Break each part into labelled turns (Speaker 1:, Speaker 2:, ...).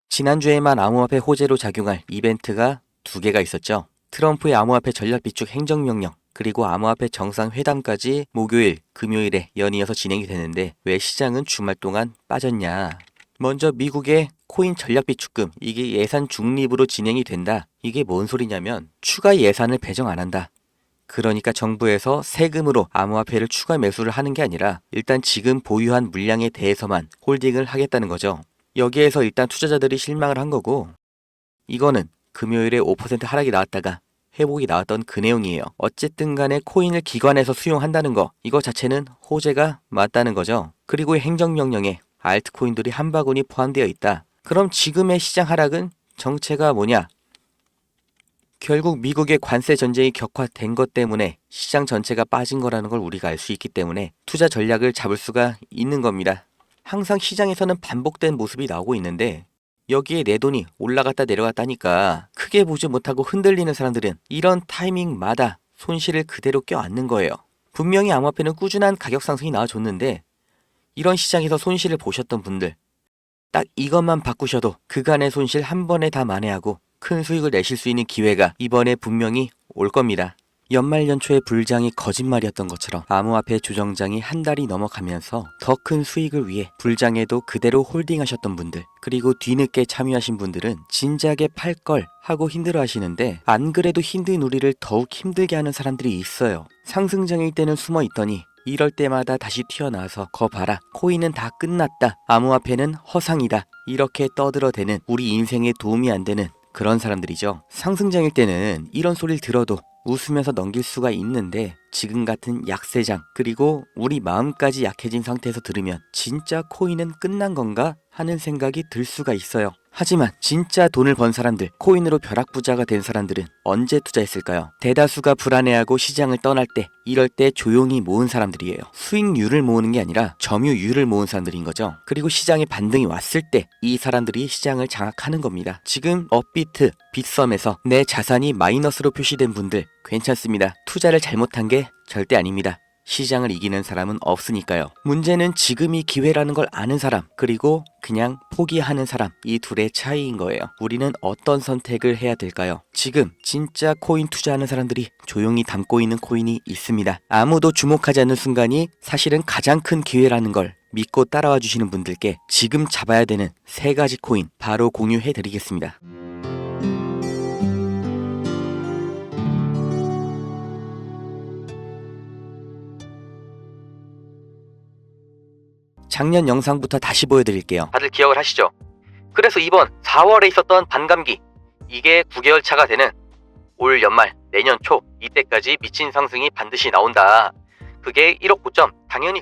Speaker 1: 지난주에만 암호화폐 호재로 작용할 이벤트가 두 개가 있었죠. 트럼프의 암호화폐 전략 비축 행정명령, 그리고 암호화폐 정상회담까지 목요일, 금요일에 연이어서 진행이 되는데 왜 시장은 주말 동안 빠졌냐. 먼저 미국의 코인 전략 비축금, 이게 예산 중립으로 진행이 된다. 이게 뭔 소리냐면 추가 예산을 배정 안 한다. 그러니까 정부에서 세금으로 암호화폐를 추가 매수를 하는 게 아니라 일단 지금 보유한 물량에 대해서만 홀딩을 하겠다는 거죠. 여기에서 일단 투자자들이 실망을 한 거고, 이거는 금요일에 5% 하락이 나왔다가 회복이 나왔던 그 내용이에요. 어쨌든 간에 코인을 기관에서 수용한다는 거, 이거 자체는 호재가 맞다는 거죠. 그리고 행정명령에 알트코인들이 한 바구니 포함되어 있다. 그럼 지금의 시장 하락은 정체가 뭐냐? 결국 미국의 관세 전쟁이 격화된 것 때문에 시장 전체가 빠진 거라는 걸 우리가 알 수 있기 때문에 투자 전략을 잡을 수가 있는 겁니다. 항상 시장에서는 반복된 모습이 나오고 있는데 여기에 내 돈이 올라갔다 내려갔다 하니까 크게 보지 못하고 흔들리는 사람들은 이런 타이밍마다 손실을 그대로 껴안는 거예요. 분명히 암호화폐는 꾸준한 가격 상승이 나와줬는데 이런 시장에서 손실을 보셨던 분들, 딱 이것만 바꾸셔도 그간의 손실 한 번에 다 만회하고 큰 수익을 내실 수 있는 기회가 이번에 분명히 올 겁니다. 연말 연초의 불장이 거짓말이었던 것처럼 암호화폐 조정장이 한 달이 넘어가면서 더 큰 수익을 위해 불장에도 그대로 홀딩하셨던 분들, 그리고 뒤늦게 참여하신 분들은 진작에 팔 걸 하고 힘들어 하시는데 안 그래도 힘든 우리를 더욱 힘들게 하는 사람들이 있어요. 상승장일 때는 숨어 있더니 이럴 때마다 다시 튀어나와서 거 봐라, 코인은 다 끝났다, 암호화폐는 허상이다, 이렇게 떠들어대는 우리 인생에 도움이 안 되는 그런 사람들이죠. 상승장일 때는 이런 소리를 들어도 웃으면서 넘길 수가 있는데 지금 같은 약세장, 그리고 우리 마음까지 약해진 상태에서 들으면 진짜 코인은 끝난 건가 하는 생각이 들 수가 있어요. 하지만 진짜 돈을 번 사람들, 코인으로 벼락부자가 된 사람들은 언제 투자했을까요? 대다수가 불안해하고 시장을 떠날 때, 이럴 때 조용히 모은 사람들이에요. 수익률을 모으는 게 아니라 점유율을 모은 사람들인 거죠. 그리고 시장에 반등이 왔을 때 이 사람들이 시장을 장악하는 겁니다. 지금 업비트, 빗썸에서 내 자산이 마이너스로 표시된 분들 괜찮습니다. 투자를 잘못한 게 절대 아닙니다. 시장을 이기는 사람은 없으니까요. 문제는 지금이 기회라는 걸 아는 사람, 그리고 그냥 포기하는 사람, 이 둘의 차이인 거예요. 우리는 어떤 선택을 해야 될까요? 지금 진짜 코인 투자하는 사람들이 조용히 담고 있는 코인이 있습니다. 아무도 주목하지 않는 순간이 사실은 가장 큰 기회라는 걸 믿고 따라와 주시는 분들께 지금 잡아야 되는 3가지 코인 바로 공유해 드리겠습니다. 작년 영상부터 다시 보여드릴게요. 다들 기억을 하시죠? 그래서 이번 4월에 있었던 반감기, 이게 9개월 차가 되는 올 연말, 내년 초, 이때까지 미친 상승이 반드시 나온다. 그게 1억 고점, 당연히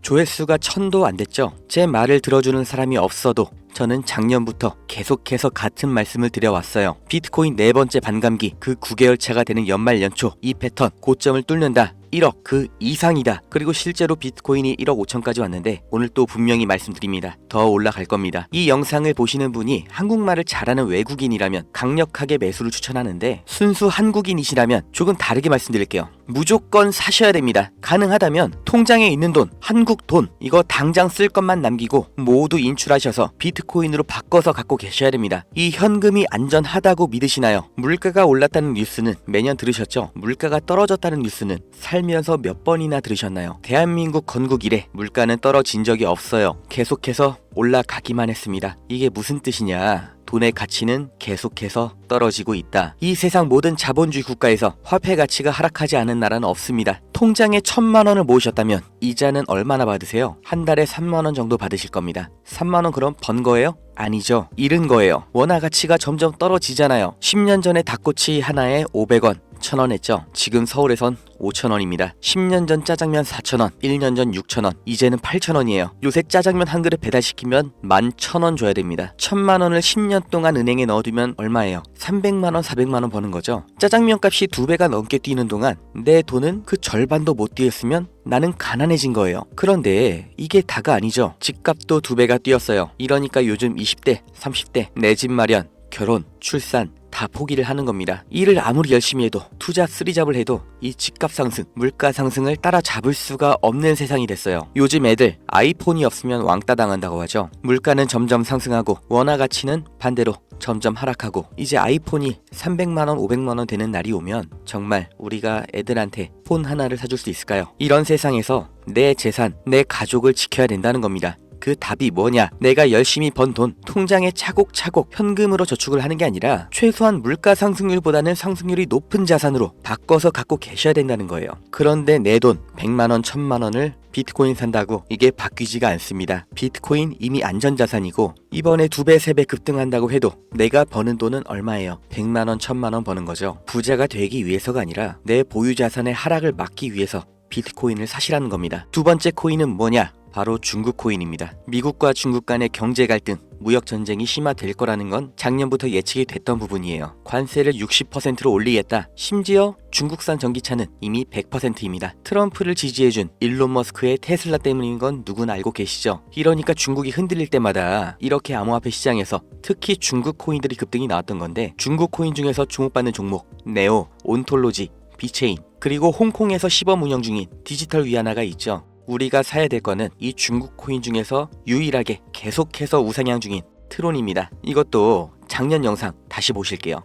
Speaker 1: 조회수가 1000도 안 됐죠. 제 말을 들어주는 사람이 없어도 저는 작년부터 계속해서 같은 말씀을 드려왔어요. 비트코인 4번째 반감기, 그 9개월 차가 되는 연말 연초, 이 패턴 고점을 뚫는다. 1억 그 이상이다. 그리고 실제로 비트코인이 1억 5천까지 왔는데 오늘 또 분명히 말씀드립니다. 더 올라갈 겁니다. 이 영상을 보시는 분이 한국말을 잘하는 외국인이라면 강력하게 매수를 추천하는데 순수 한국인이시라면 조금 다르게 말씀드릴게요. 무조건 사셔야 됩니다. 가능하다면 통장에 있는 돈, 한국 돈, 이거 당장 쓸 것만 남기고 모두 인출하셔서 비트코인으로 바꿔서 갖고 계셔야 됩니다. 이 현금이 안전하다고 믿으시나요? 물가가 올랐다는 뉴스는 매년 들으셨죠? 물가가 떨어졌다는 뉴스는 살면서 몇 번이나 들으셨나요? 대한민국 건국 이래 물가는 떨어진 적이 없어요. 계속해서 올라가기만 했습니다. 이게 무슨 뜻이냐? 돈의 가치는 계속해서 떨어지고 있다. 이 세상 모든 자본주의 국가에서 화폐 가치가 하락하지 않은 나라는 없습니다. 통장에 1000만 원을 모으셨다면 이자는 얼마나 받으세요? 한 달에 3만 원 정도 받으실 겁니다. 3만 원 그럼 번 거예요? 아니죠. 잃은 거예요. 원화 가치가 점점 떨어지잖아요. 10년 전에 닭꼬치 하나에 500원, 1000원 했죠. 지금 서울에선 5,000원입니다. 10년 전 짜장면 4,000원, 1년 전 6,000원, 이제는 8,000원이에요. 요새 짜장면 한 그릇 배달시키면 11,000원 줘야 됩니다. 1000만 원을 10년 동안 은행에 넣어두면 얼마예요? 300만 원, 400만 원 버는 거죠. 짜장면 값이 2배가 넘게 뛰는 동안 내 돈은 그 절반도 못 뛰었으면 나는 가난해진 거예요. 그런데 이게 다가 아니죠. 집값도 2배가 뛰었어요. 이러니까 요즘 20대, 30대 내 집 마련, 결혼, 출산, 다 포기를 하는 겁니다. 일을 아무리 열심히 해도 투자 쓰리잡을 해도 이 집값 상승, 물가 상승을 따라잡을 수가 없는 세상이 됐어요. 요즘 애들 아이폰이 없으면 왕따 당한다고 하죠. 물가는 점점 상승하고 원화 가치는 반대로 점점 하락하고 이제 아이폰이 300만원, 500만원 되는 날이 오면 정말 우리가 애들한테 폰 하나를 사줄 수 있을까요? 이런 세상에서 내 재산, 내 가족을 지켜야 된다는 겁니다. 그 답이 뭐냐? 내가 열심히 번 돈 통장에 차곡차곡 현금으로 저축을 하는 게 아니라 최소한 물가 상승률보다는 상승률이 높은 자산으로 바꿔서 갖고 계셔야 된다는 거예요. 그런데 내 돈 100만원, 1000만원을 비트코인 산다고 이게 바뀌지가 않습니다. 비트코인 이미 안전자산이고 이번에 2배, 3배 급등한다고 해도 내가 버는 돈은 얼마예요? 100만원, 1000만원 버는 거죠. 부자가 되기 위해서가 아니라 내 보유자산의 하락을 막기 위해서 비트코인을 사시라는 겁니다. 두 번째 코인은 뭐냐? 바로 중국 코인입니다. 미국과 중국 간의 경제 갈등, 무역 전쟁이 심화될 거라는 건 작년부터 예측이 됐던 부분이에요. 관세를 60%로 올리겠다. 심지어 중국산 전기차는 이미 100%입니다. 트럼프를 지지해준 일론 머스크의 테슬라 때문인 건 누구나 알고 계시죠? 이러니까 중국이 흔들릴 때마다 이렇게 암호화폐 시장에서 특히 중국 코인들이 급등이 나왔던 건데 중국 코인 중에서 주목받는 종목 네오, 온톨로지, 비체인 그리고 홍콩에서 시범 운영 중인 디지털 위안화가 있죠. 우리가 사야 될 거는 이 중국 코인 중에서 유일하게 계속해서 우상향 중인 트론입니다. 이것도 작년 영상 다시 보실게요.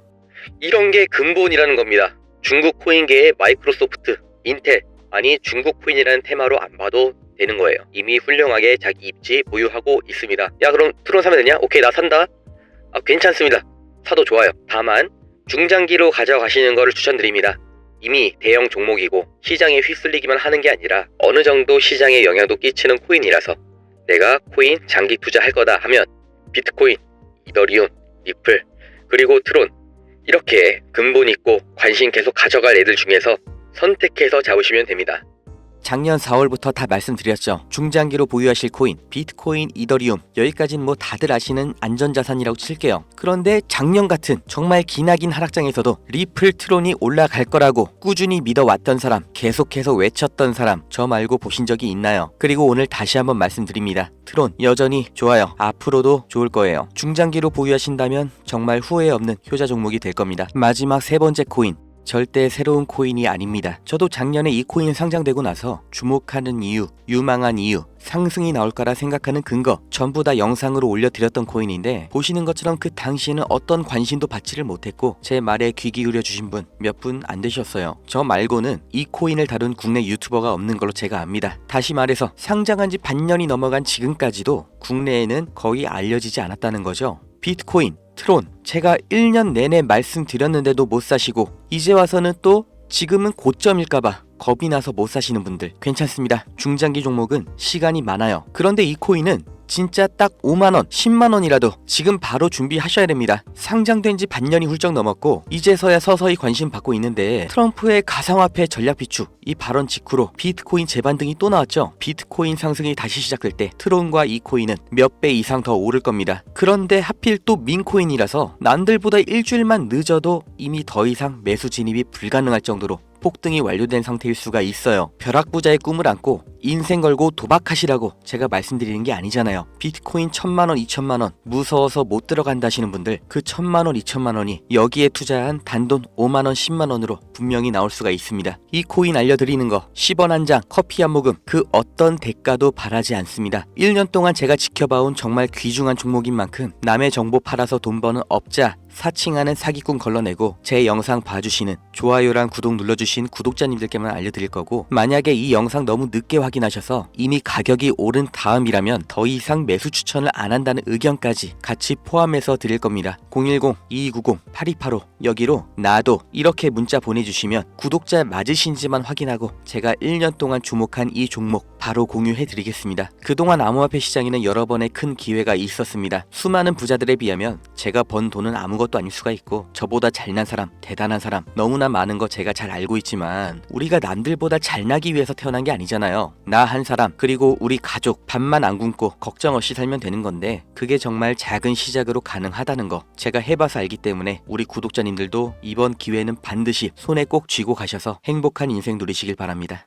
Speaker 1: 이런 게 근본이라는 겁니다. 중국 코인계의 마이크로소프트, 인텔, 아니 중국 코인이라는 테마로 안 봐도 되는 거예요. 이미 훌륭하게 자기 입지 보유하고 있습니다. 야 그럼 트론 사면 되냐? 오케이 나 산다. 괜찮습니다. 사도 좋아요. 다만 중장기로 가져가시는 거를 추천드립니다. 이미 대형 종목이고 시장에 휩쓸리기만 하는 게 아니라 어느 정도 시장에 영향도 끼치는 코인이라서 내가 코인 장기 투자할 거다 하면 비트코인, 이더리움, 리플, 그리고 트론 이렇게 근본 있고 관심 계속 가져갈 애들 중에서 선택해서 잡으시면 됩니다. 작년 4월부터 다 말씀드렸죠. 중장기로 보유하실 코인, 비트코인, 이더리움 여기까지는 뭐 다들 아시는 안전자산이라고 칠게요. 그런데 작년 같은 정말 기나긴 하락장에서도 리플, 트론이 올라갈 거라고 꾸준히 믿어왔던 사람, 계속해서 외쳤던 사람 저 말고 보신 적이 있나요? 그리고 오늘 다시 한번 말씀드립니다. 트론 여전히 좋아요. 앞으로도 좋을 거예요. 중장기로 보유하신다면 정말 후회 없는 효자 종목이 될 겁니다. 마지막 세 번째 코인, 절대 새로운 코인이 아닙니다. 저도 작년에 이 코인 상장되고 나서 주목하는 이유, 유망한 이유, 상승이 나올 거라 생각하는 근거 전부 다 영상으로 올려드렸던 코인인데 보시는 것처럼 그 당시에는 어떤 관심도 받지를 못했고 제 말에 귀 기울여 주신 분 몇 분 안 되셨어요. 저 말고는 이 코인을 다룬 국내 유튜버가 없는 걸로 제가 압니다. 다시 말해서 상장한 지 반년이 넘어간 지금까지도 국내에는 거의 알려지지 않았다는 거죠. 비트코인, 트론 제가 1년 내내 말씀드렸는데도 못 사시고 이제 와서는 또 지금은 고점일까봐 겁이 나서 못 사시는 분들 괜찮습니다. 중장기 종목은 시간이 많아요. 그런데 이 코인은 진짜 딱 5만원, 10만원이라도 지금 바로 준비하셔야 됩니다. 상장된 지 반년이 훌쩍 넘었고 이제서야 서서히 관심 받고 있는데 트럼프의 가상화폐 전략 비축 이 발언 직후로 비트코인 재반등이 또 나왔죠. 비트코인 상승이 다시 시작될 때 트론과 이 코인은 몇 배 이상 더 오를 겁니다. 그런데 하필 또 민코인이라서 남들보다 일주일만 늦어도 이미 더 이상 매수 진입이 불가능할 정도로 폭등이 완료된 상태일 수가 있어요. 벼락부자의 꿈을 안고 인생 걸고 도박하시라고 제가 말씀드리는 게 아니잖아요. 비트코인 1000만원, 2000만원 무서워서 못 들어간다시는 분들 그 1000만원, 2000만원이 여기에 투자한 단돈 5만원, 10만원으로 분명히 나올 수가 있습니다. 이 코인 알려드리는 거 10원 한 장, 커피 한 모금 그 어떤 대가도 바라지 않습니다. 1년 동안 제가 지켜봐온 정말 귀중한 종목인 만큼 남의 정보 팔아서 돈 버는 업자 사칭하는 사기꾼 걸러내고 제 영상 봐주시는 좋아요랑 구독 눌러주신 구독자님들께만 알려드릴 거고 만약에 이 영상 너무 늦게 확인하셔서 이미 가격이 오른 다음이라면 더 이상 매수 추천을 안 한다는 의견까지 같이 포함해서 드릴 겁니다. 010-2290-8285 여기로 나도 이렇게 문자 보내주시면 구독자 맞으신지만 확인하고 제가 1년 동안 주목한 이 종목 바로 공유해 드리겠습니다. 그동안 암호화폐 시장에는 여러 번의 큰 기회가 있었습니다. 수많은 부자들에 비하면 제가 번 돈은 아무것도 아닐 수가 있고 저보다 잘난 사람, 대단한 사람 너무나 많은 거 제가 잘 알고 있지만 우리가 남들보다 잘나기 위해서 태어난 게 아니잖아요. 나 한 사람 그리고 우리 가족 밥만 안 굶고 걱정 없이 살면 되는 건데 그게 정말 작은 시작으로 가능하다는 거 제가 해봐서 알기 때문에 우리 구독자님들도 이번 기회는 반드시 손에 꼭 쥐고 가셔서 행복한 인생 누리시길 바랍니다.